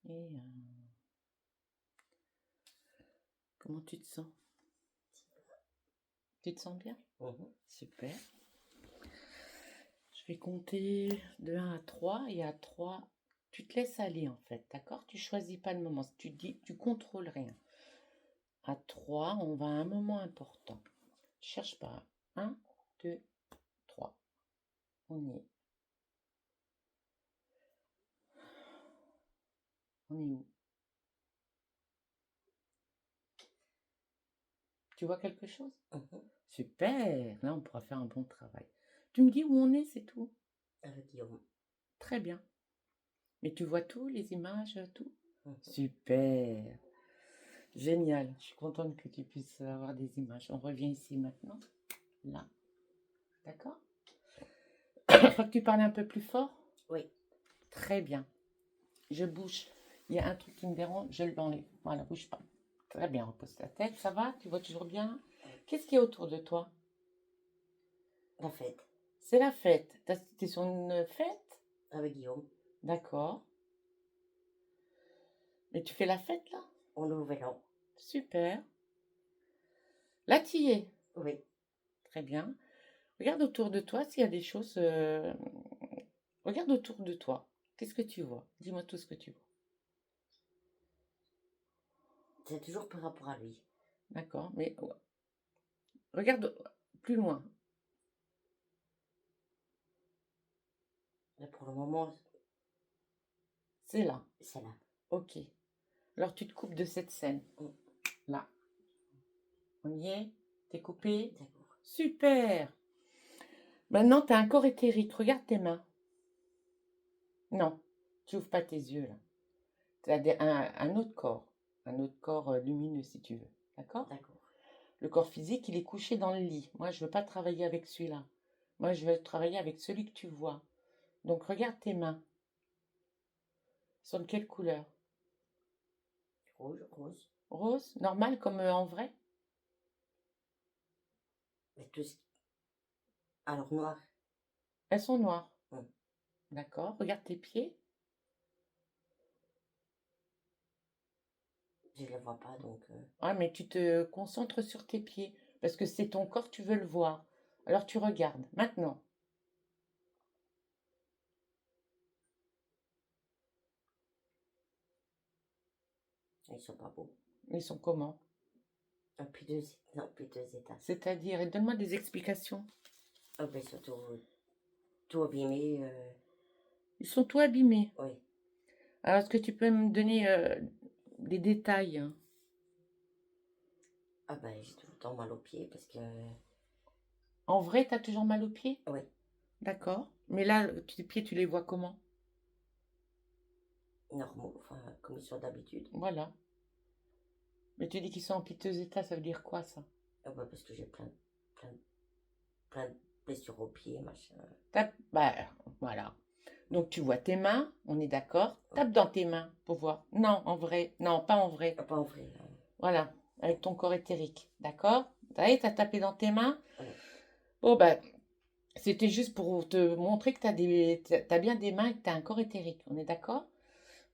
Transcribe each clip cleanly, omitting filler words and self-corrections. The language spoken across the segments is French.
Et comment tu te sens? Tu te sens bien? Super. Je vais compter de 1 à 3 et à 3, tu te laisses aller en fait, d'accord? Tu choisis pas le moment, tu dis, tu contrôles rien. À 3, on va à un moment important. Cherche pas. 1, 2, 3. On y est. On est où? Tu vois quelque chose? Super. Là, on pourra faire un bon travail. Tu me dis où on est, c'est tout? Avec Guillaume. Très bien. Mais tu vois tout, les images, tout? Super. Génial. Je suis contente que tu puisses avoir des images. On revient ici maintenant. Là. D'accord? Il faut que tu parles un peu plus fort? Oui. Très bien. Je bouge. Il y a un truc qui me dérange, je l'enlève. Voilà, bouge pas. Très bien, repose ta tête. Ça va? Tu vois toujours bien? Qu'est-ce qu'il y a autour de toi? La fête. C'est la fête. T'es sur une fête? Avec Guillaume. D'accord. Mais tu fais la fête là? Au Nouvel An. Super. Là, tu y es. Oui. Très bien. Regarde autour de toi s'il y a des choses. Regarde autour de toi. Qu'est-ce que tu vois? Dis-moi tout ce que tu vois. C'est toujours par rapport à lui. D'accord, mais regarde plus loin. Là, pour le moment, C'est là. c'est là. Ok. Alors tu te coupes de cette scène. Là. On y est? T'es coupé? D'accord. Super. Maintenant, tu as un corps éthérique. Regarde tes mains. Non, tu ouvres pas tes yeux là. Tu as un autre corps. Un autre corps lumineux si tu veux. D'accord? D'accord. Le corps physique, il est couché dans le lit. Moi, je veux pas travailler avec celui-là. Moi, je veux travailler avec celui que tu vois. Donc, regarde tes mains. Elles sont de quelle couleur? Rouge, rose. Rose? Normal comme en vrai? Mais tout ce... Alors, noir. Elles sont noires. D'accord. Regarde tes pieds. Je ne les vois pas, donc... Ah, mais tu te concentres sur tes pieds. Parce que c'est ton corps, tu veux le voir. Alors, tu regardes. Maintenant. Ils sont pas beaux. Ils sont comment? Puis deux étages. C'est-à-dire, donne-moi des explications. Ben, surtout, tout abîmé. Ils sont tout abîmés. Oui. Alors, est-ce que tu peux me donner des détails? Ah ben, j'ai tout le temps mal aux pieds parce que... En vrai, tu as toujours mal aux pieds? Oui. D'accord. Mais là, tes pieds, tu les vois comment? Normaux, enfin, comme ils sont d'habitude. Voilà. Mais tu dis qu'ils sont en piteux état, ça veut dire quoi ça? Ah ben, parce que j'ai plein de blessures aux pieds, machin. Bah, voilà. Donc tu vois tes mains, on est d'accord. Tape dans tes mains pour voir. Non, en vrai. Non, pas en vrai. Ah, pas en vrai. Voilà, avec ton corps éthérique. D'accord? T'as tapé dans tes mains? Oui. Bon, bah, c'était juste pour te montrer que t'as bien des mains et que t'as un corps éthérique. On est d'accord?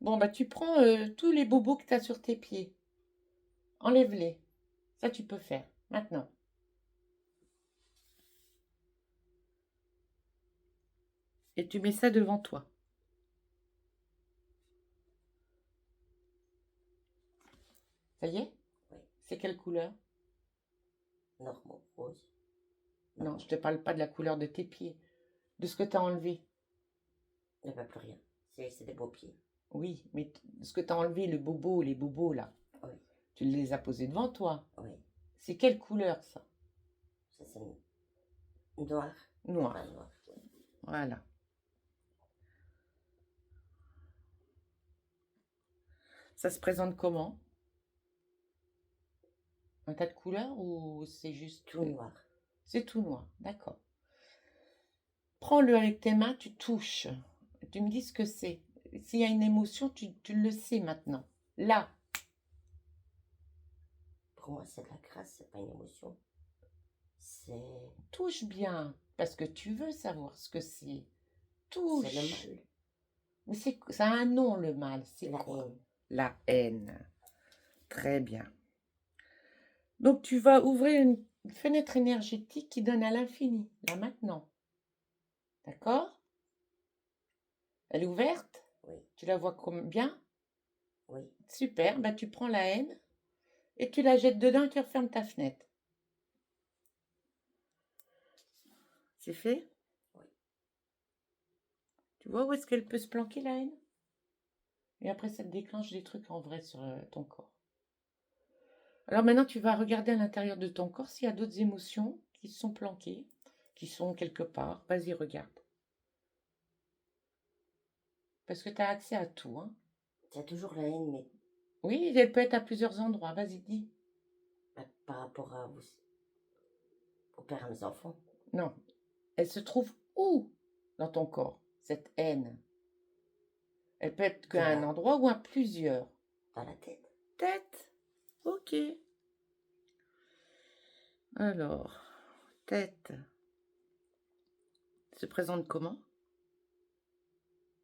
Bon, bah, tu prends tous les bobos que t'as sur tes pieds. Enlève-les. Ça, tu peux faire. Maintenant. Et tu mets ça devant toi. Ça y est? Oui. C'est quelle couleur? Normaux, rose. Non, je te parle pas de la couleur de tes pieds. De ce que t'as enlevé. Il n'y a pas plus rien. C'est des beaux pieds. Oui, mais ce que t'as enlevé, le bobo, les bobos là. Oui. Tu les as posés devant toi. Oui. C'est quelle couleur ça? Ça, c'est noir. Noir. Enfin, noir. Oui. Voilà. Ça se présente comment? Un tas de couleurs ou c'est juste... Tout noir. C'est tout noir, d'accord. Prends-le avec tes mains, tu touches. Tu me dis ce que c'est. S'il y a une émotion, tu le sais maintenant. Là, Pour moi, c'est de la grâce, c'est pas une émotion. C'est touche bien, parce que tu veux savoir ce que c'est. le Touche. mal. Mais ça a un nom, le mal. C'est La quoi? haine. La haine. Très bien. Donc, tu vas ouvrir une fenêtre énergétique qui donne à l'infini, là maintenant. D'accord? Elle est ouverte? Oui, Tu la vois comme bien? oui. Super. Bah, tu prends la haine et tu la jettes dedans et tu refermes ta fenêtre. C'est fait? Oui. Tu vois où est-ce qu'elle peut se planquer, la haine? Et après, ça te déclenche des trucs en vrai sur ton corps. Alors maintenant, tu vas regarder à l'intérieur de ton corps s'il y a d'autres émotions qui se sont planquées, qui sont quelque part. Vas-y, regarde. Parce que tu as accès à tout, hein. Il y a toujours la haine, mais Oui, elle peut être à plusieurs endroits. Vas-y, dis. par rapport au père à mes enfants. Non. Elle se trouve où dans ton corps, cette haine? Elle peut être qu'à un Dans endroit ou à plusieurs. la tête. Tête. Ok. Alors, tête. Se présente comment?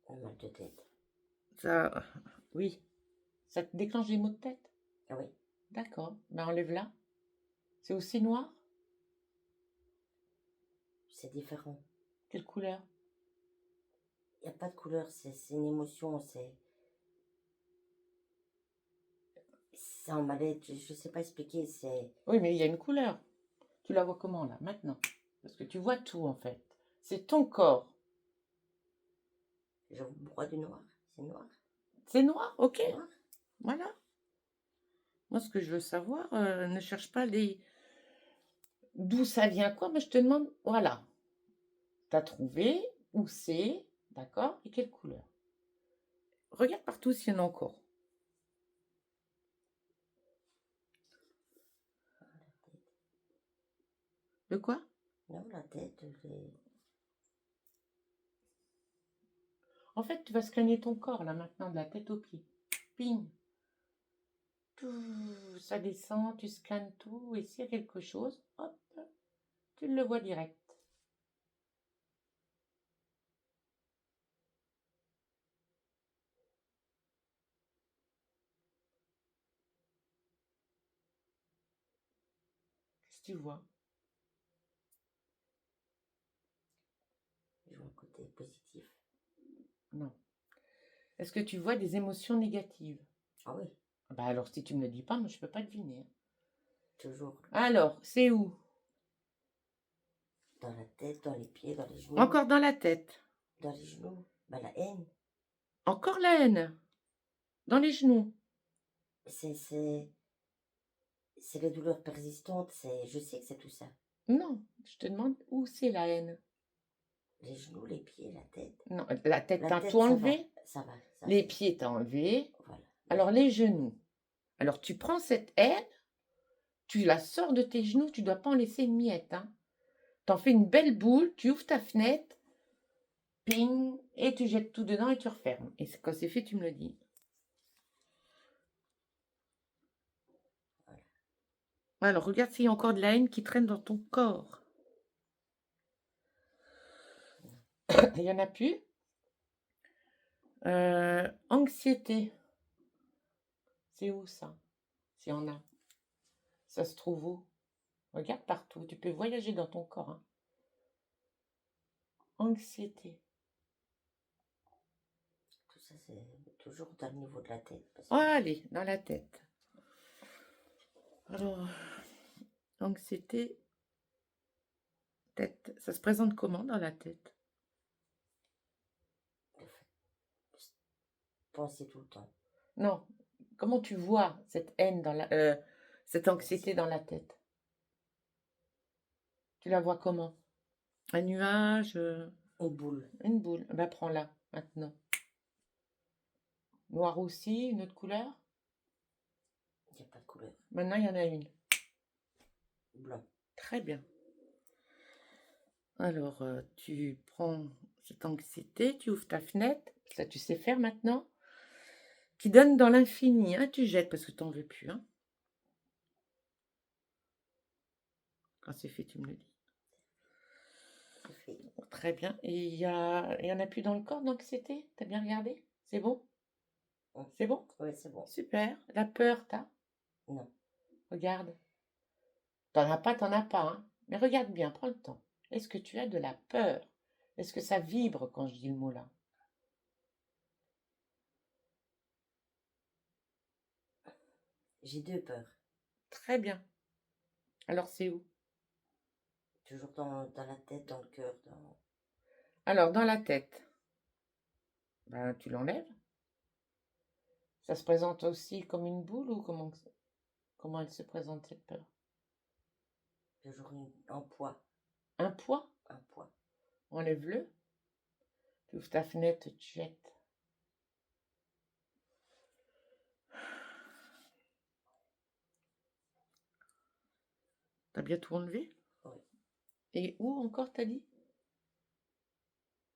Un mal de tête. Ça, oui. Ça te déclenche des maux de tête? Ah oui, D'accord. Ben enlève-la. C'est aussi noir? c'est différent. Quelle couleur? Il n'y a pas de couleur, c'est une émotion, c'est un mal-être, je sais pas expliquer, c'est... Oui, mais il y a une couleur. Tu la vois comment là, maintenant? Parce que tu vois tout en fait. C'est ton corps. Je vois du noir, c'est noir. C'est noir, ok. Noir. Voilà. Moi, ce que je veux savoir, ne cherche pas les... d'où ça vient quoi, mais je te demande, voilà. T'as trouvé où c'est, d'accord, et quelle couleur? Regarde partout s'il y en a encore. De quoi? Non, la tête, En fait, tu vas scanner ton corps là maintenant, de la tête aux pieds. Ping. Tout, ça descend, tu scannes tout, et s'il y a quelque chose, hop, tu le vois direct. Qu'est-ce que tu vois? je vois un côté positif. Non. Est-ce que tu vois des émotions négatives? Ah oui, Bah alors, si tu me le dis pas, moi je peux pas deviner. toujours Alors, c'est où? dans la tête, dans les pieds, dans les genoux. Encore dans la tête. Dans les genoux, bah, la haine, Encore la haine. Dans les genoux. c'est les douleurs persistantes, je sais que c'est tout ça. Non, je te demande où c'est la haine. Les genoux, les pieds, la tête. Non, la tête, La t'as tête, tout enlevé. ça va, ça Les va. pieds, t'as enlevé. Voilà. Alors, les genoux. Alors, tu prends cette haine, tu la sors de tes genoux, tu dois pas en laisser une miette, hein. T'en fais une belle boule, tu ouvres ta fenêtre, ping, et tu jettes tout dedans et tu refermes. Et quand c'est fait, tu me le dis. Alors, regarde s'il y a encore de la haine qui traîne dans ton corps. Il n'y en a plus. Anxiété. C'est où ça? S'il y en a. Ça se trouve où? Regarde partout. Tu peux voyager dans ton corps, hein. Anxiété. Tout ça, c'est toujours dans le niveau de la tête. Oh, allez, dans la tête. Alors, anxiété, tête. Ça se présente comment dans la tête? Penser tout le temps. Non. Comment tu vois cette haine dans cette anxiété dans la tête? Tu la vois comment? Un nuage, Une boule. une boule. Ben, prends-la maintenant. Noir aussi, une autre couleur? Il n'y a pas de couleur. Maintenant, il y en a une. Blanc. Très bien. Alors, tu prends cette anxiété, tu ouvres ta fenêtre, ça tu sais faire maintenant, qui donne dans l'infini, hein, tu jettes parce que tu n'en veux plus, hein. Quand c'est fait, tu me le dis. C'est fait. Très bien. Et il y en a plus dans le corps d'anxiété? T'as bien regardé? C'est bon? Mm. C'est bon? Oui, c'est bon. Super. La peur, t'as? Non. Regarde. T'en as pas, hein. Mais regarde bien, prends le temps. Est-ce que tu as de la peur? Est-ce que ça vibre quand je dis le mot là? J'ai deux peurs. Très bien. Alors c'est où? Toujours dans la tête, dans le cœur, dans... Alors dans la tête, ben, tu l'enlèves. Ça se présente aussi comme une boule ou comment elle se présente cette peur? Toujours en poids. Un poids? Un poids. Enlève-le. Tu ouvres ta fenêtre, tu jettes. T'as bien tout enlevé? Oui. Et où encore t'as dit?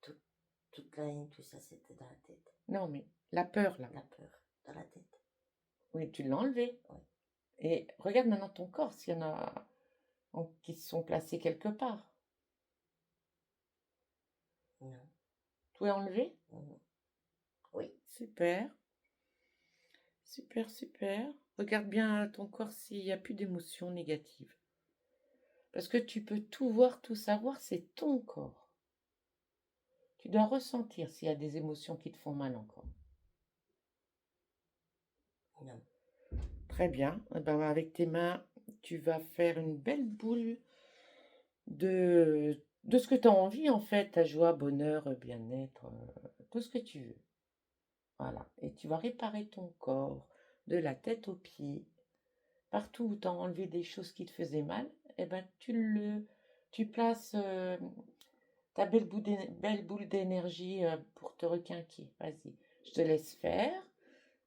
Toute la haine, tout ça, c'était dans la tête. Non, mais la peur là. La peur, dans la tête. Oui, tu l'as enlevé. Oui. Et regarde maintenant ton corps s'il y en a qui se sont placés quelque part. Non. Tout est enlevé? Mm. Oui. Super. Super, super. Regarde bien ton corps s'il n'y a plus d'émotions négatives. Parce que tu peux tout voir, tout savoir, c'est ton corps. Tu dois ressentir s'il y a des émotions qui te font mal encore. Non. Très bien. Eh ben, avec tes mains, tu vas faire une belle boule de ce que tu as envie en fait, ta joie, bonheur, bien-être, tout ce que tu veux. Voilà. Et tu vas réparer ton corps de la tête aux pieds. Partout où tu as enlevé des choses qui te faisaient mal, eh ben, tu places ta belle boule d'énergie pour te requinquer. Vas-y, je te laisse faire.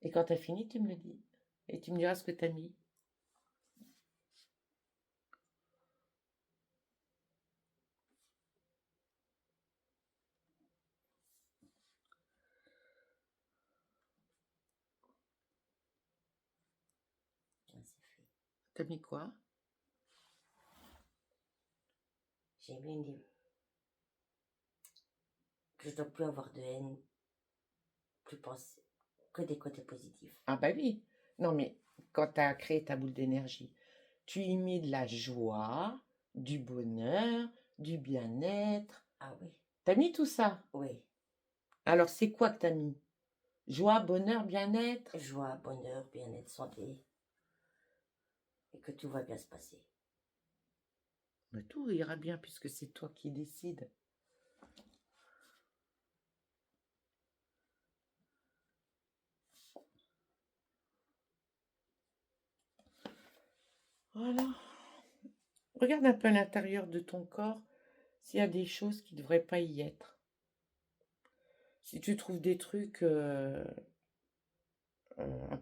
Et quand tu as fini, tu me le dis. Et tu me diras ce que tu as mis. Ah, c'est fait. T'as mis quoi? J'ai bien dit que je dois plus avoir de haine, plus penser que des côtés positifs. Ah bah oui. Non mais quand tu as créé ta boule d'énergie, tu y mets de la joie, du bonheur, du bien-être. Ah oui. T'as mis tout ça? Oui. Alors c'est quoi que t'as mis? Joie, bonheur, bien-être? Joie, bonheur, bien-être, santé. Et que tout va bien se passer. Mais tout ira bien puisque c'est toi qui décides. Voilà. Regarde un peu à l'intérieur de ton corps s'il y a des choses qui ne devraient pas y être. Si tu trouves des trucs un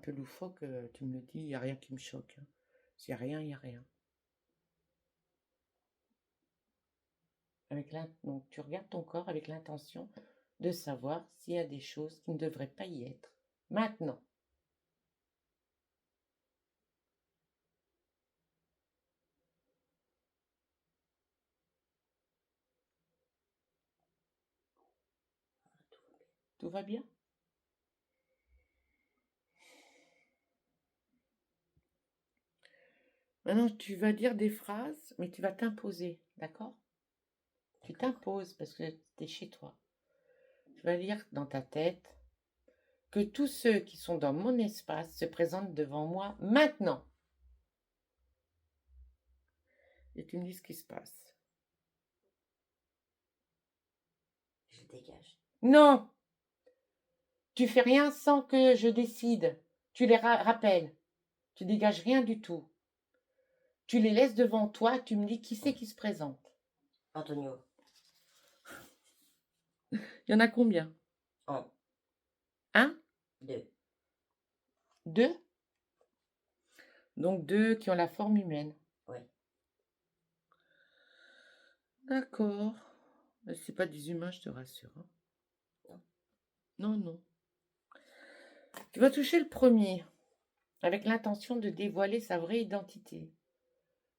peu loufoques, tu me le dis, il n'y a rien qui me choque, hein. S'il n'y a rien, il n'y a rien. Donc tu regardes ton corps avec l'intention de savoir s'il y a des choses qui ne devraient pas y être. Maintenant. Tout va bien? Maintenant, tu vas dire des phrases, mais tu vas t'imposer, d'accord? Tu t'imposes parce que tu es chez toi. Tu vas dire dans ta tête que tous ceux qui sont dans mon espace se présentent devant moi maintenant. Et tu me dis ce qui se passe. Je dégage. Non! Tu fais rien sans que je décide. Tu les rappelles. Tu dégages rien du tout. Tu les laisses devant toi, tu me dis qui c'est qui se présente. Antonio. Il y en a combien? Un. Un? Deux. Deux? Donc deux qui ont la forme humaine. Oui. D'accord. Mais c'est pas des humains, je te rassure, hein. Non. Non, non. Tu vas toucher le premier, avec l'intention de dévoiler sa vraie identité.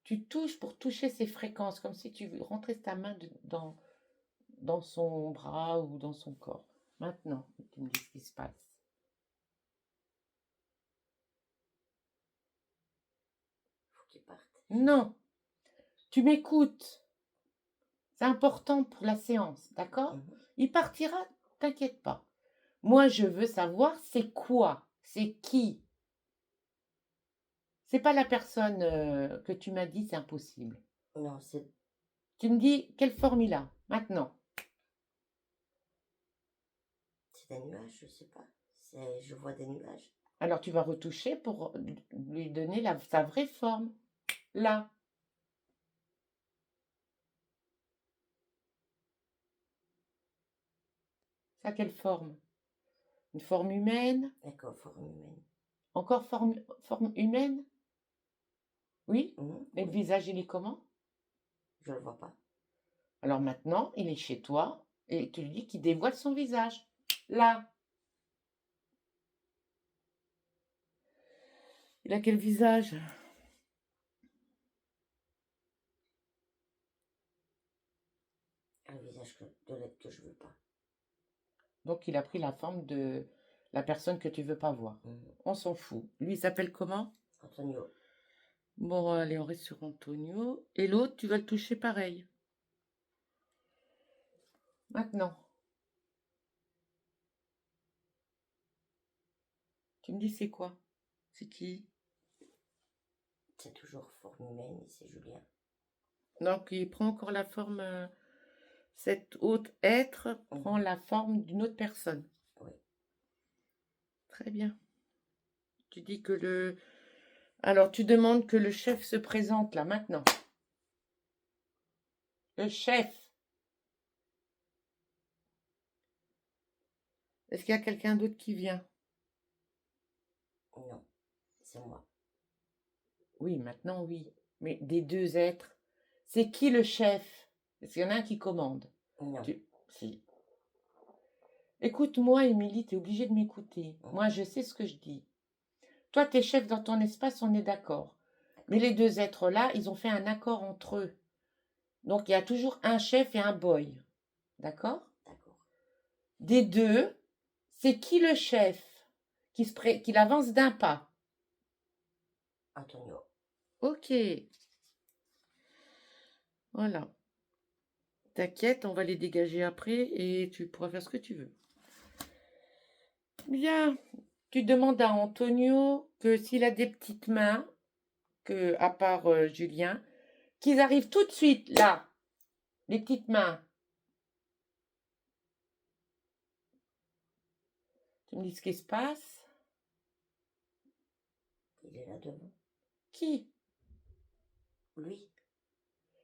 Tu touches pour toucher ses fréquences, comme si tu rentrais ta main dans son bras ou dans son corps. Maintenant, tu me dis ce qui se passe. Faut qu'il parte. Non, tu m'écoutes. C'est important pour la séance, d'accord? Il partira, t'inquiète pas. Moi, je veux savoir c'est quoi, c'est qui. C'est pas la personne que tu m'as dit, c'est impossible. Non, c'est Tu me dis quelle forme il a, maintenant. des nuages, je sais pas. Je vois des nuages. Alors, tu vas retoucher pour lui donner sa vraie forme. Là. Ça, quelle forme? Une forme humaine? D'accord, forme humaine. Encore forme humaine? Oui? Et le Oui. visage, il est comment? Je le vois pas. Alors maintenant, il est chez toi et tu lui dis qu'il dévoile son visage. Là. Il a quel visage? Un visage de l'être que je veux pas. Donc, il a pris la forme de la personne que tu veux pas voir. On s'en fout. Lui, il s'appelle comment? Antonio. Bon, allez, on reste sur Antonio. Et l'autre, tu vas le toucher pareil. Maintenant. Tu me dis c'est quoi? C'est qui? C'est toujours forme humaine et c'est Julien. Donc, il prend encore la forme... cet autre être prend la forme d'une autre personne. Oui. Très bien. Tu dis que le... Alors, tu demandes que le chef se présente là, maintenant. Le chef. Est-ce qu'il y a quelqu'un d'autre qui vient? Non, c'est moi. Oui, maintenant, oui. Mais des deux êtres, c'est qui le chef? Est-ce qu'il y en a un qui commande? Non. Si. Écoute-moi, Émilie, tu es obligée de m'écouter. Moi, je sais ce que je dis. Toi, tu es chef dans ton espace, on est d'accord. Mais les deux êtres-là, ils ont fait un accord entre eux. Donc, il y a toujours un chef et un boy. D'accord? D'accord. Des deux, c'est qui le chef qui avance d'un pas? Antonio. Ok. Voilà. T'inquiète, on va les dégager après et tu pourras faire ce que tu veux. Bien. Tu demandes à Antonio que s'il a des petites mains, que à part Julien, qu'ils arrivent tout de suite là. Les petites mains. Tu me dis ce qui se passe? Il est là devant. Qui? Lui.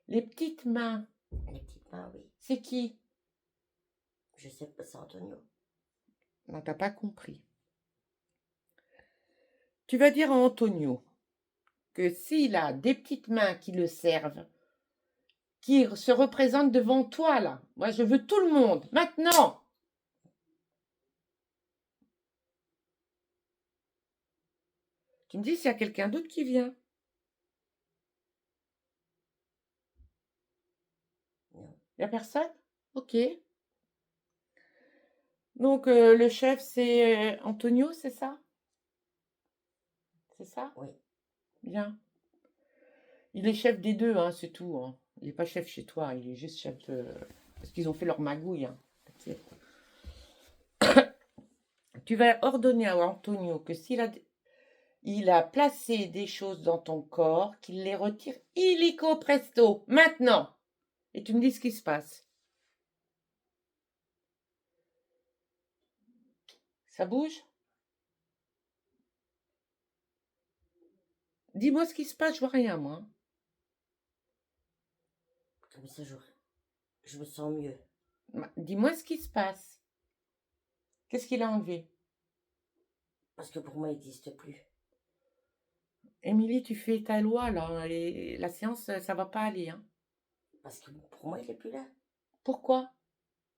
Les petites mains. Les petites mains, oui. C'est qui? Je sais pas, c'est Antonio. Non, t'as pas compris. Tu vas dire à Antonio que s'il a des petites mains qui le servent, qui se représentent devant toi là, moi je veux tout le monde, maintenant. Tu me dis s'il y a quelqu'un d'autre qui vient. Non. Il n'y a personne? Ok. Donc le chef c'est Antonio, c'est ça? C'est ça? Oui. Bien. Il est chef des deux, hein, c'est tout. Hein. Il n'est pas chef chez toi, il est juste chef parce qu'ils ont fait leur magouille. Hein. Tu vas ordonner à Antonio que il a placé des choses dans ton corps, qu'il les retire illico presto, maintenant. Et tu me dis ce qui se passe. Ça bouge? Dis-moi ce qui se passe, je vois rien, moi. Comme ça, je me sens mieux. Dis-moi ce qui se passe. Qu'est-ce qu'il a enlevé? Parce que pour moi, il n'existe plus. Émilie, tu fais ta loi, là. Et la séance, ça va pas aller. Hein. Parce que pour moi, il n'est plus là. Pourquoi?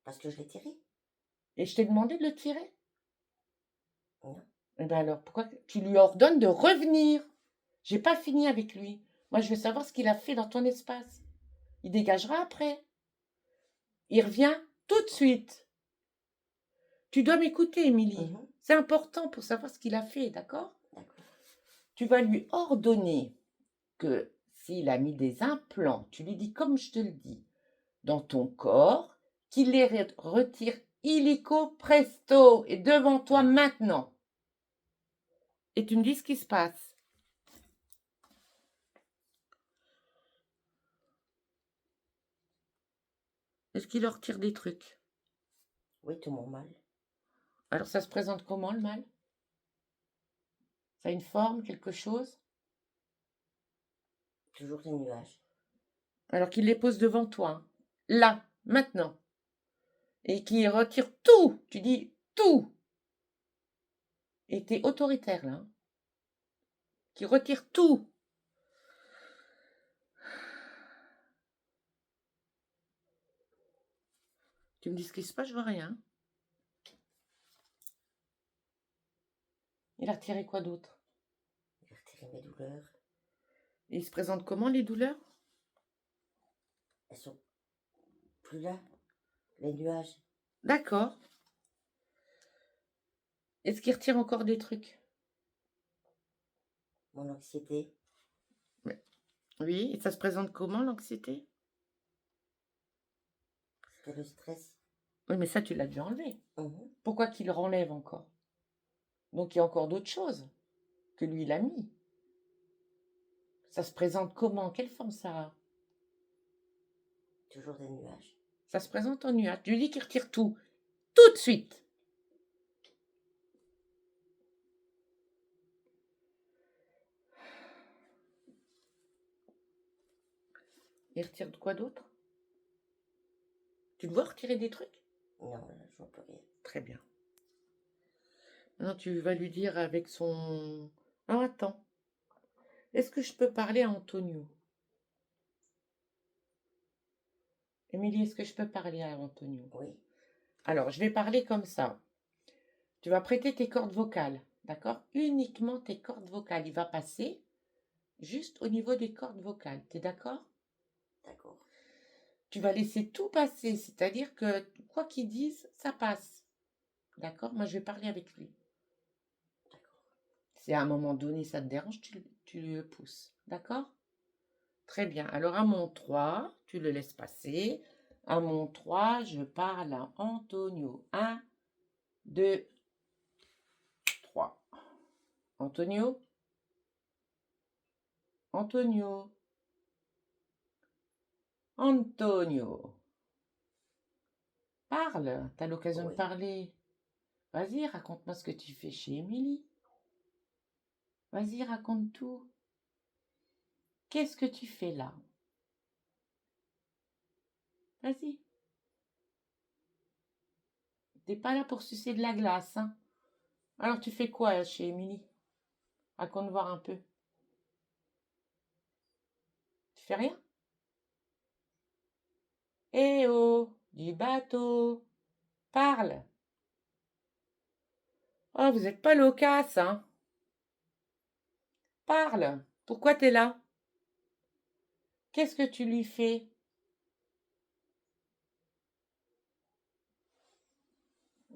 Parce que je l'ai tiré. Et je t'ai demandé de le tirer? Non. Eh bien alors, pourquoi tu lui ordonnes de revenir? J'ai pas fini avec lui. Moi, je veux savoir ce qu'il a fait dans ton espace. Il dégagera après. Il revient? tout de suite. Tu dois m'écouter, Émilie. Mhm. C'est important pour savoir ce qu'il a fait, d'accord? D'accord. Tu vas lui ordonner que s'il a mis des implants, tu lui dis comme je te le dis, dans ton corps, qu'il les retire illico presto et devant toi maintenant. Et tu me dis ce qui se passe. Est-ce qu'il leur retire des trucs? Oui, tout mon mal. Alors ça se présente comment le mal? Ça a une forme, quelque chose? Toujours des nuages. Alors qu'il les pose devant toi, hein, là, maintenant. Et qu'il retire tout. Tu dis tout. Et t'es autoritaire là. Hein. Qui retire tout. Tu me dis ce qui se passe, je vois rien. Il a retiré quoi d'autre? Il a retiré mes douleurs. Et il se présente comment les douleurs? Elles sont plus là. Les nuages. D'accord. Est-ce qu'il retire encore des trucs? Mon anxiété. Oui, et ça se présente comment l'anxiété? C'était le stress. Oui, mais ça, tu l'as déjà enlevé. Mhm. Pourquoi qu'il le renlève encore? Donc il y a encore d'autres choses que lui, il a mis. Ça se présente comment? Quelle forme ça a? Toujours des nuages. Ça se présente en nuage. Tu lui dis qu'il retire tout. Tout de suite. Il retire de quoi d'autre? Tu le vois retirer des trucs? Non, là, je vois plus rien. Très bien. Maintenant, tu vas lui dire avec son... Ah, attends. Est-ce que je peux parler à Antonio? Émilie, est-ce que je peux parler à Antonio? Oui. Alors, je vais parler comme ça. Tu vas prêter tes cordes vocales, d'accord? Uniquement tes cordes vocales. Il va passer juste au niveau des cordes vocales. T'es d'accord? D'accord. Tu vas laisser tout passer, c'est-à-dire que quoi qu'il dise, ça passe. D'accord? Moi, je vais parler avec lui. D'accord. Si à un moment donné, ça te dérange, tu le pousses. D'accord? Très bien. Alors, à mon 3, tu le laisses passer. À mon 3, je parle à Antonio. 1, 2, 3. Antonio? Antonio? Antonio? Parle. T'as l'occasion de Oui. parler. Vas-y, raconte-moi ce que tu fais chez Émilie. Vas-y, raconte tout. Qu'est-ce que tu fais là? Vas-y. T'es pas là pour sucer de la glace, hein? Alors tu fais quoi chez Émilie? Raconte voir un peu. Tu fais rien? Eh oh, du bateau. Parle. Oh, vous êtes pas loquace, hein? Parle. Pourquoi t'es là? Qu'est-ce que tu lui fais?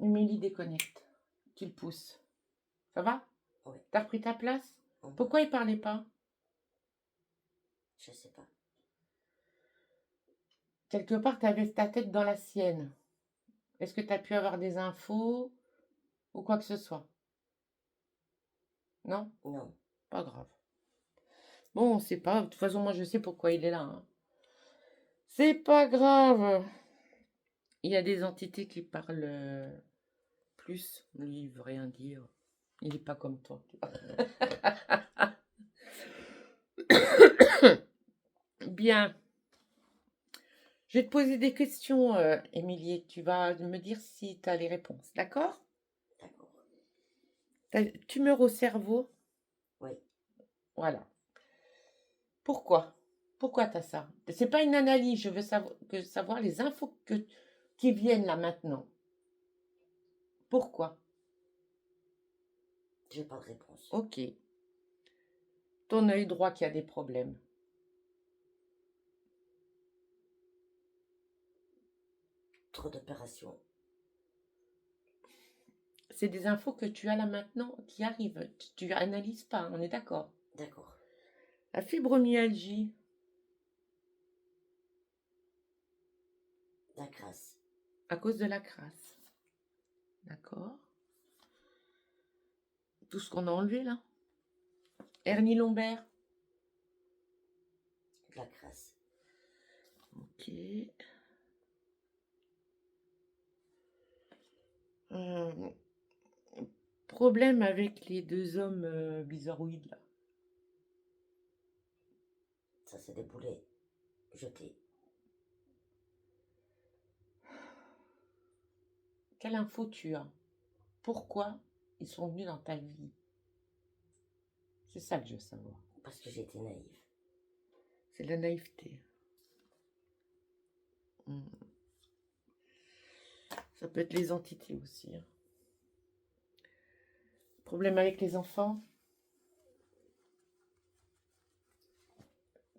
Émilie déconnecte. Tu le pousses. Ça va? Oui. T'as repris ta place? Mhm. Pourquoi il parlait pas? Je sais pas. Quelque part, t'avais ta tête dans la sienne. Est-ce que t'as pu avoir des infos ou quoi que ce soit? Non? Non. Pas grave. Bon, on sait pas. De toute façon, moi, je sais pourquoi il est là. Hein. C'est pas grave. Il y a des entités qui parlent plus. Lui, il veut rien dire. Il n'est pas comme toi. Bien. Je vais te poser des questions, Émilie. Tu vas me dire si tu as les réponses. D'accord? D'accord. Tumeur au cerveau? Oui. Voilà. Pourquoi? Pourquoi tu as ça? C'est pas une analyse. Je veux savoir les infos qui viennent là maintenant. Pourquoi? J'ai pas de réponse. Ok. Ton œil droit qui a des problèmes. Trop d'opérations. C'est des infos que tu as là maintenant qui arrivent. Tu analyses pas, on est d'accord. D'accord. La fibromyalgie, La crasse. à cause de la crasse. D'accord. Tout ce qu'on a enlevé là. Hernie lombaire. La crasse. Ok. Euh, problème avec les deux hommes bizarroïdes là. Ça, c'est des boulets jetés. Quelle info tu as? Pourquoi ils sont venus dans ta vie? C'est ça que je veux savoir. Parce que j'étais naïve. C'est la naïveté. Hmm. Ça peut être les entités aussi. Hein. Problème avec les enfants?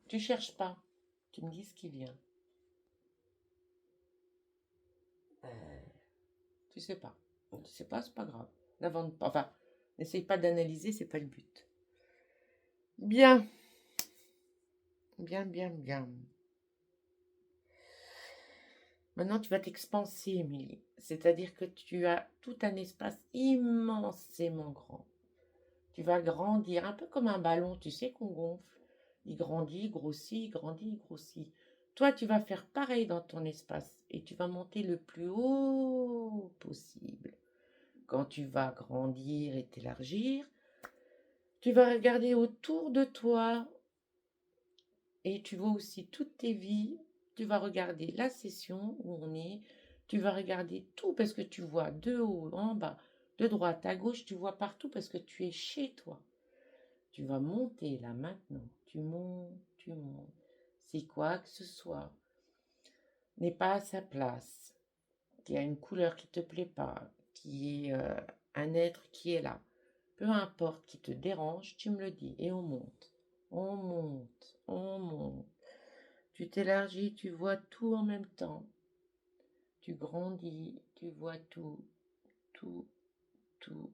Tu cherches pas. Tu me dis ce qui vient. Tu sais pas. Tu sais pas, c'est pas grave. Enfin, n'essaye pas d'analyser, c'est pas le but. Bien. Bien, bien, bien. Maintenant, tu vas t'expanser, Émilie. C'est-à-dire que tu as tout un espace immensément grand. Tu vas grandir, un peu comme un ballon, tu sais qu'on gonfle. Il grandit, il grossit, il grandit, il grossit. Toi, tu vas faire pareil dans ton espace et tu vas monter le plus haut possible. Quand tu vas grandir et t'élargir, tu vas regarder autour de toi et tu vois aussi toutes tes vies. Tu vas regarder la session où on est. Tu vas regarder tout parce que tu vois de haut en bas, de droite à gauche, tu vois partout parce que tu es chez toi. Tu vas monter là maintenant. Tu montes, tu montes. Si quoi que ce soit n'est pas à sa place, qu'il y a une couleur qui te plaît pas, qui est un être qui est là, peu importe qui te dérange, tu me le dis et on monte. On monte, on monte. Tu t'élargis, tu vois tout en même temps. Tu grandis, tu vois tout, tout, tout.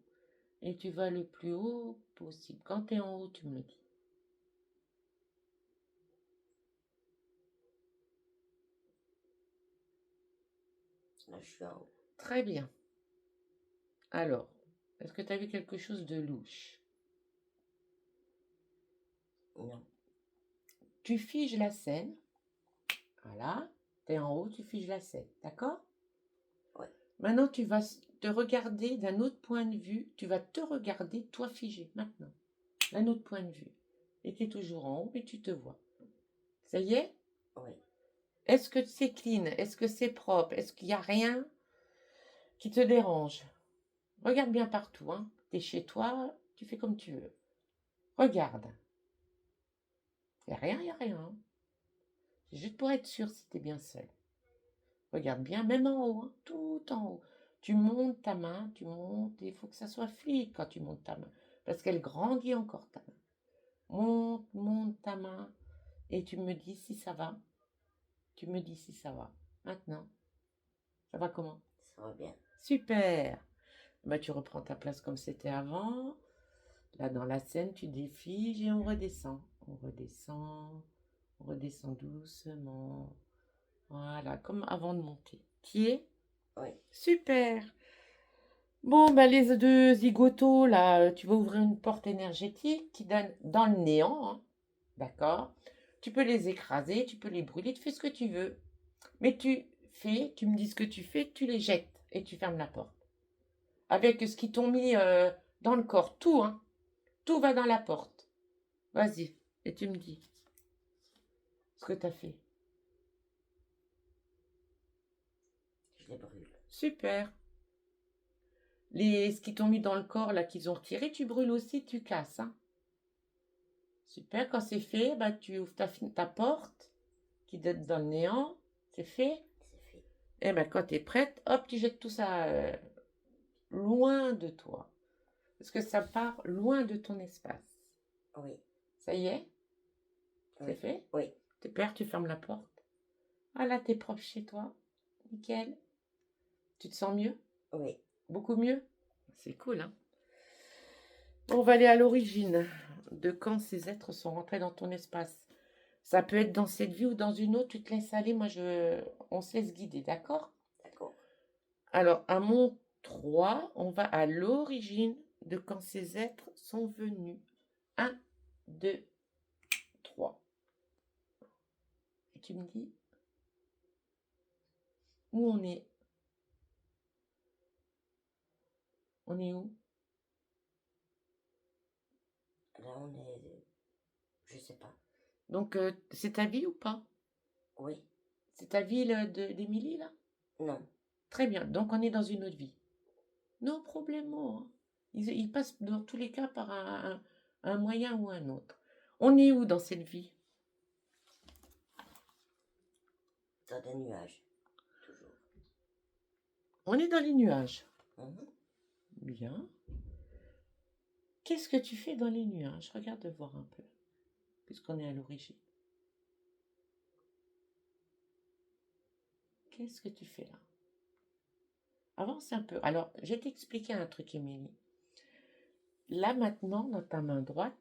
Et tu vas le plus haut possible. Quand tu es en haut, tu me le dis. Là, je suis en haut. Très bien. Alors, est-ce que tu as vu quelque chose de louche? Non. Tu figes la scène. Voilà. Tu es en haut, tu figes la scène. D'accord? Ouais. Maintenant, tu vas te regarder d'un autre point de vue. Tu vas te regarder, toi figé, maintenant. D'un autre point de vue. Et tu es toujours en haut et tu te vois. Ça y est? Oui. Est-ce que c'est clean? Est-ce que c'est propre? Est-ce qu'il n'y a rien qui te dérange? Regarde bien partout. Hein. Tu es chez toi, tu fais comme tu veux. Regarde. Il n'y a rien, il n'y a rien. Hein. C'est juste pour être sûr si tu es bien seul. Regarde bien, même en haut, hein, tout en haut. Tu montes ta main, tu montes, et il faut que ça soit fluide quand tu montes ta main, parce qu'elle grandit encore ta main. Monte, monte ta main, et tu me dis si ça va. Tu me dis si ça va. Maintenant, ça va comment? Ça va bien. Super. Bah, tu reprends ta place comme c'était avant. Là, dans la scène, tu défiges et on redescend. On redescend, on redescend doucement. Voilà, comme avant de monter. Qui est? Oui. Super. Bon, bah, les deux zigotos, là, tu vas ouvrir une porte énergétique qui donne dans le néant, hein, d'accord? Tu peux les écraser, tu peux les brûler, tu fais ce que tu veux. Mais tu me dis ce que tu fais, tu les jettes et tu fermes la porte. Avec ce qu'ils t'ont mis dans le corps, tout, hein. Tout va dans la porte. Vas-y, et tu me dis ce que tu as fait. Je les brûle. Super. Ce qu'ils t'ont mis dans le corps, là, qu'ils ont retiré, tu brûles aussi, tu casses, hein. Super, quand c'est fait, bah, tu ouvres ta porte qui donne dans le néant. C'est fait. C'est fait. Et ben quand tu es prête, hop, tu jettes tout ça loin de toi. Parce que ça part loin de ton espace. Oui. Ça y est? Oui. C'est fait? Oui. T'es prête, tu fermes la porte. Ah là, t'es propre chez toi. Nickel. Tu te sens mieux? Oui. Beaucoup mieux? C'est cool, hein? On va aller à l'origine de quand ces êtres sont rentrés dans ton espace. Ça peut être dans cette vie ou dans une autre, tu te laisses aller, on se laisse guider, d'accord? D'accord. Alors, à mon 3, on va à l'origine de quand ces êtres sont venus. 1, 2, 3. Et tu me dis où on est? On est où? Là, on est... Je sais pas. Donc, c'est ta vie ou pas? Oui. C'est ta vie d'Émilie, là? Non. Très bien. Donc, on est dans une autre vie. Non problème. Hein. Ils passent dans tous les cas par un moyen ou un autre. On est où dans cette vie? Dans des nuages. Toujours. On est dans les nuages. Mhm. Bien. Qu'est-ce que tu fais dans les nuages? Regarde de voir un peu, puisqu'on est à l'origine. Qu'est-ce que tu fais là? Avance un peu. Alors, je vais t'expliquer un truc, Émilie. Là, maintenant, dans ta main droite,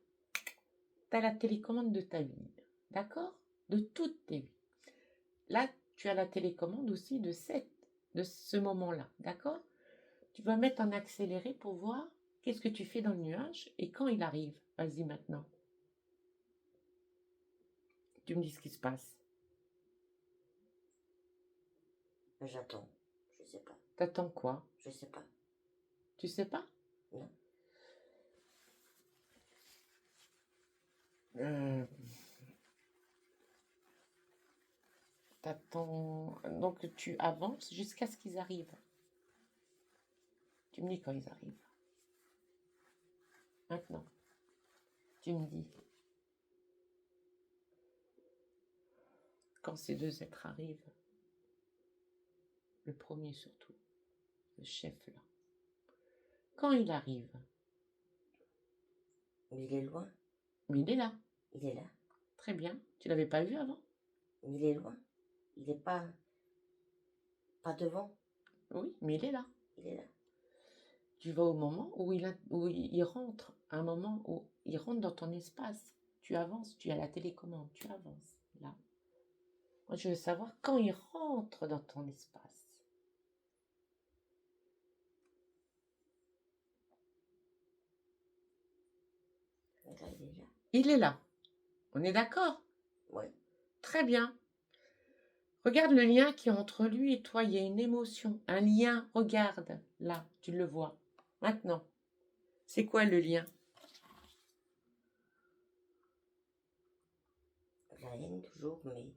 tu as la télécommande de ta vie. D'accord? De toutes tes vies. Là, tu as la télécommande aussi de ce moment-là. D'accord? Tu vas mettre en accéléré pour voir qu'est-ce que tu fais dans le nuage et quand il arrive. Vas-y maintenant. Tu me dis ce qui se passe. J'attends. Je sais pas. T'attends quoi? Je sais pas. Tu sais pas? Non. T'attends. Donc tu avances jusqu'à ce qu'ils arrivent. Tu me dis quand ils arrivent. Maintenant. Tu me dis. Quand ces deux êtres arrivent. Le premier surtout. Le chef là. Quand il arrive. Mais il est loin. Mais il est là. Il est là. Très bien. Tu l'avais pas vu avant? Mais il est loin. Il n'est pas devant. Oui, mais il est là. Il est là. Tu vas au moment où il rentre, un moment où il rentre dans ton espace. Tu avances, tu as la télécommande, tu avances. Là. Moi, je veux savoir quand il rentre dans ton espace. Là, il est là. Il est là. On est d'accord? Oui. Très bien. Regarde le lien qui est entre lui et toi. Il y a une émotion, un lien. Regarde, là, tu le vois. Maintenant, c'est quoi le lien? La haine toujours, mais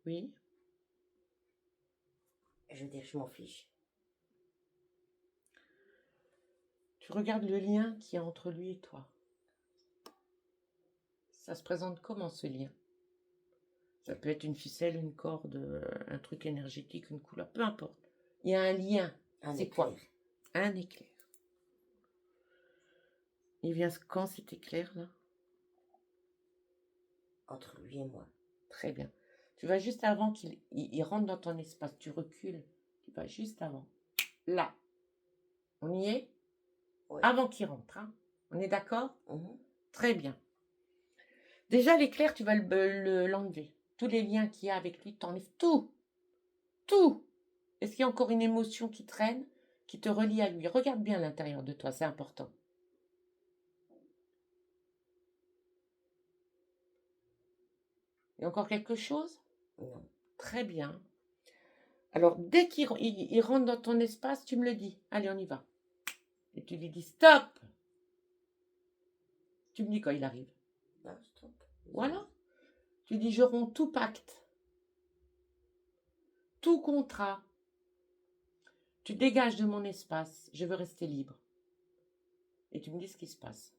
Oui. je veux dire, je m'en fiche. Tu regardes le lien qui est entre lui et toi. Ça se présente comment ce lien? Ça peut être une ficelle, une corde, un truc énergétique, une couleur, peu importe. Il y a un lien. C'est quoi? Un éclair. Il vient quand cet éclair là? Entre lui et moi. Très bien. Tu vas juste avant qu'il rentre dans ton espace. Tu recules. Tu vas juste avant. Là. On y est? Oui. Avant qu'il rentre. Hein? On est d'accord? Mhm. Très bien. Déjà, l'éclair, tu vas l'enlever. Tous les liens qu'il y a avec lui, t'enlèves tout. Tout. Est-ce qu'il y a encore une émotion qui traîne, qui te relie à lui? Regarde bien l'intérieur de toi, c'est important. Il y a encore quelque chose? Non. Très bien. Alors, dès qu'il rentre dans ton espace, tu me le dis. Allez, on y va. Et tu lui dis stop. Tu me dis quand il arrive. Non, stop. Voilà. Tu dis je romps tout pacte, tout contrat. Tu dégages de mon espace. Je veux rester libre. Et tu me dis ce qui se passe.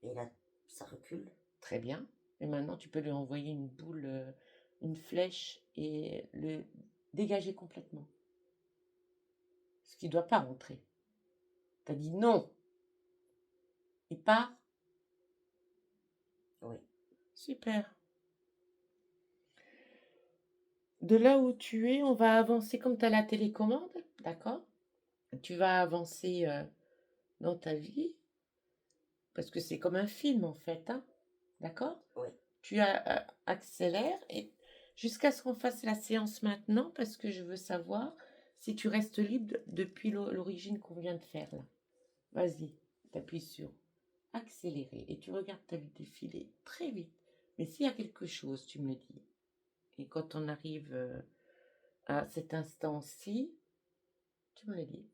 Et là, ça recule. Très bien. Et maintenant, tu peux lui envoyer une boule, une flèche et le dégager complètement. Ce qui ne doit pas rentrer. Tu as dit non. Il part. Oui. Super. De là où tu es, on va avancer comme tu as la télécommande, d'accord? Tu vas avancer dans ta vie, parce que c'est comme un film en fait, hein? D'accord? Oui. Tu accélères et jusqu'à ce qu'on fasse la séance maintenant, parce que je veux savoir si tu restes libre depuis l'origine qu'on vient de faire là. Vas-y, t'appuies sur accélérer et tu regardes ta vie défiler très vite. Mais s'il y a quelque chose, tu me le dis. Et quand on arrive à cet instant-ci, tu me le dis.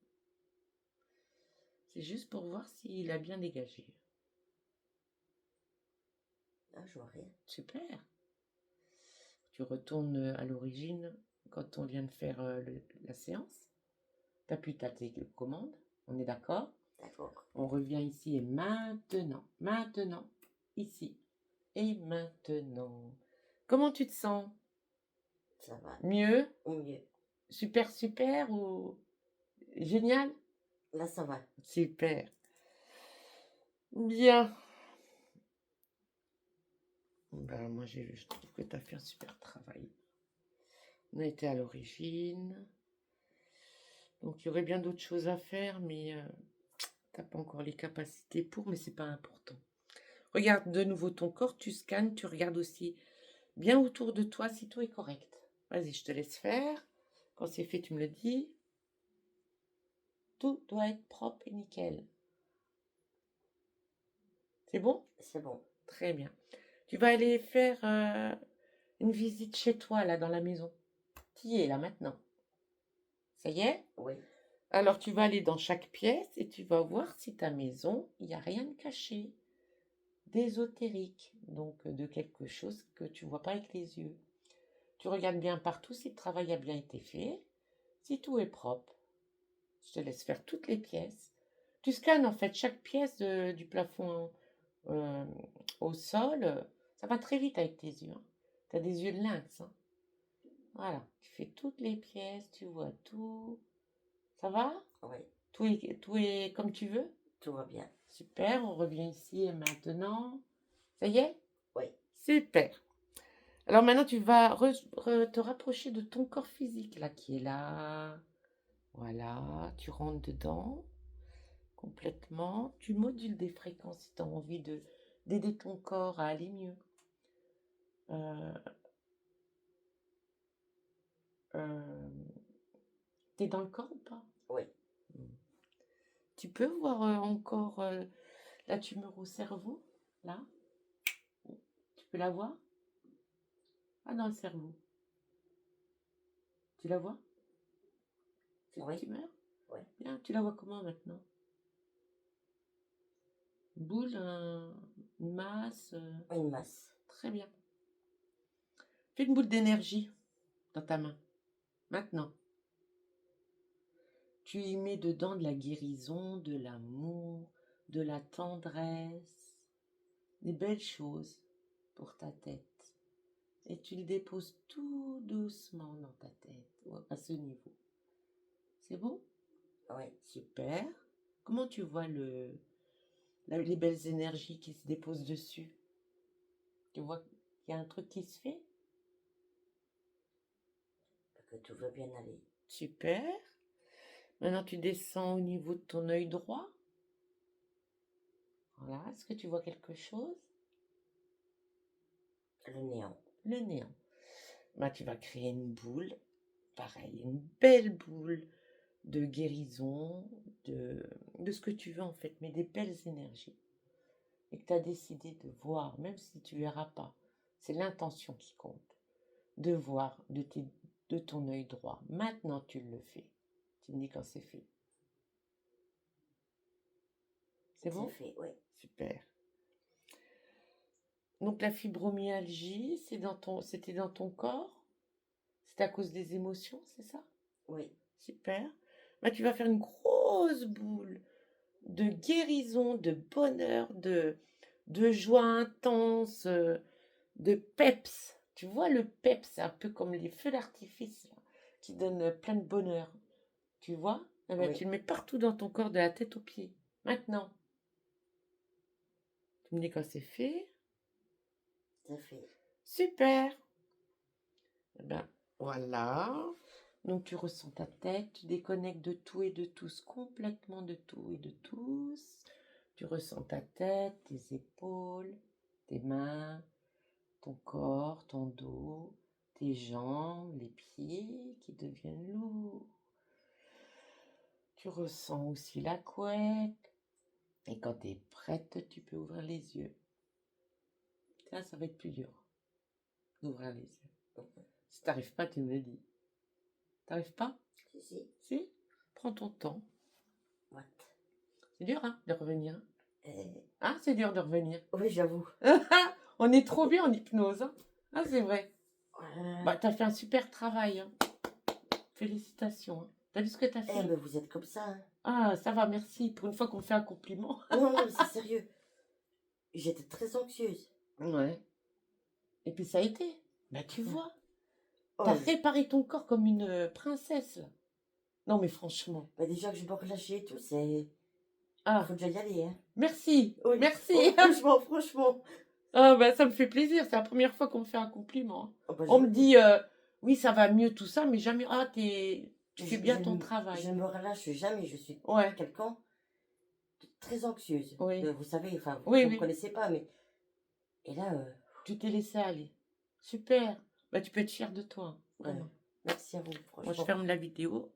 C'est juste pour voir s'il a bien dégagé. Ah, je vois rien. Super. Tu retournes à l'origine quand on vient de faire la séance. Tu appuies ta télécommande. On est d'accord? D'accord. On revient ici et maintenant. Maintenant. Ici. Et maintenant. Comment tu te sens? Ça va. Mieux? Mieux. Super, super ou génial? Là, ça va. Super. Bien. Ben, moi, je trouve que tu as fait un super travail. On a été à l'origine. Donc, il y aurait bien d'autres choses à faire, mais tu n'as pas encore les capacités pour, mais c'est pas important. Regarde de nouveau ton corps, tu scannes, tu regardes aussi bien autour de toi si tout est correct. Vas-y, je te laisse faire. Quand c'est fait, tu me le dis. Tout doit être propre et nickel. C'est bon? C'est bon. Très bien. Tu vas aller faire une visite chez toi, là, dans la maison. Tu y es, là, maintenant. Ça y est? Oui. Alors, tu vas aller dans chaque pièce et tu vas voir si ta maison, il n'y a rien de caché, d'ésotérique, donc de quelque chose que tu ne vois pas avec les yeux. Tu regardes bien partout si le travail a bien été fait, si tout est propre. Je te laisse faire toutes les pièces. Tu scannes en fait chaque pièce du plafond euh, au sol. Ça va très vite avec tes yeux. Hein. Tu as des yeux de lynx. Hein. Voilà, tu fais toutes les pièces, tu vois tout. Ça va? Oui. Tout est comme tu veux? Tout va bien. Super, on revient ici et maintenant. Ça y est? Oui. Super. Alors maintenant, tu vas te rapprocher de ton corps physique, là, qui est là. Voilà, tu rentres dedans complètement. Tu modules des fréquences si tu as envie d'aider ton corps à aller mieux. T'es dans le corps ou pas? Oui. Tu peux voir encore la tumeur au cerveau, là? Tu peux la voir? Ah, dans le cerveau. Tu la vois? Cette Oui. tumeur? Oui. Bien, tu la vois comment maintenant? Une boule, une masse? Une masse. Très bien. Fais une boule d'énergie dans ta main. Maintenant. Tu y mets dedans de la guérison, de l'amour, de la tendresse, des belles choses pour ta tête. Et tu le déposes tout doucement dans ta tête, à ce niveau. C'est bon? Oui. Super. Comment tu vois les belles énergies qui se déposent dessus? Tu vois qu'il y a un truc qui se fait? Que tout va bien aller. Super. Maintenant, tu descends au niveau de ton œil droit. Voilà. Est-ce que tu vois quelque chose? Le néant. Le néant. Bah, tu vas créer une boule, pareil, une belle boule de guérison, de ce que tu veux en fait, mais des belles énergies. Et que tu as décidé de voir, même si tu ne verras pas, c'est l'intention qui compte, de voir de ton œil droit. Maintenant, tu le fais. Tu me dis quand c'est fait. C'est bon? C'est fait, oui. Super. Donc la fibromyalgie, c'était dans ton corps? C'est à cause des émotions, c'est ça? Oui. Super. Bah, tu vas faire une grosse boule de guérison, de bonheur, de joie intense, de peps. Tu vois, le peps, c'est un peu comme les feux d'artifice là, qui donnent plein de bonheur. Tu vois? Eh ben, Oui. tu le mets partout dans ton corps, de la tête aux pieds. Maintenant. Tu me dis quand c'est fait. tout à fait. Super. Eh ben, voilà. Donc, tu ressens ta tête, tu déconnectes de tout et de tous, complètement de tout et de tous. Tu ressens ta tête, tes épaules, tes mains, ton corps, ton dos, tes jambes, les pieds qui deviennent lourds. Tu ressens aussi la couette. Et quand tu es prête, tu peux ouvrir les yeux. Ça va être plus dur d'ouvrir les yeux. Si t'arrives pas, tu me le dis. T'arrives pas? Si. Si? Prends ton temps. What? C'est dur, hein, de revenir. Euh, Ah, c'est dur de revenir. Oui, j'avoue. On est trop bien en hypnose. Hein. Ah, c'est vrai. Voilà. Bah, t'as fait un super travail. Hein. Félicitations. Hein. T'as vu ce que t'as fait? Mais vous êtes comme ça. Hein. Ah, ça va, merci. Pour une fois qu'on me fait un compliment. Non, non, c'est sérieux. J'étais très anxieuse. Ouais. Et puis ça a été. Bah, tu vois. Oh, T'as réparé ton corps comme une princesse, là. Non, mais franchement. bah déjà que je me relâcher et tout, c'est... Ah, Faut déjà y aller, hein. merci. Oui. Merci. Oh, franchement, franchement. Ah, bah, ça me fait plaisir. C'est la première fois qu'on me fait un compliment. Hein. Oh, bah, On je- me dit, oui, ça va mieux, tout ça, mais jamais, ah, tu fais bien ton travail. Je ne me relâche jamais. Je suis Ouais. quelqu'un de très anxieuse. Oui. Vous savez, enfin, Oui, vous ne oui. me connaissez pas, mais... Et là, Tu t'es laissé aller. Super. Bah, tu peux être fière de toi. ouais. Vraiment. Merci à vous, Moi, je franchement. ferme la vidéo.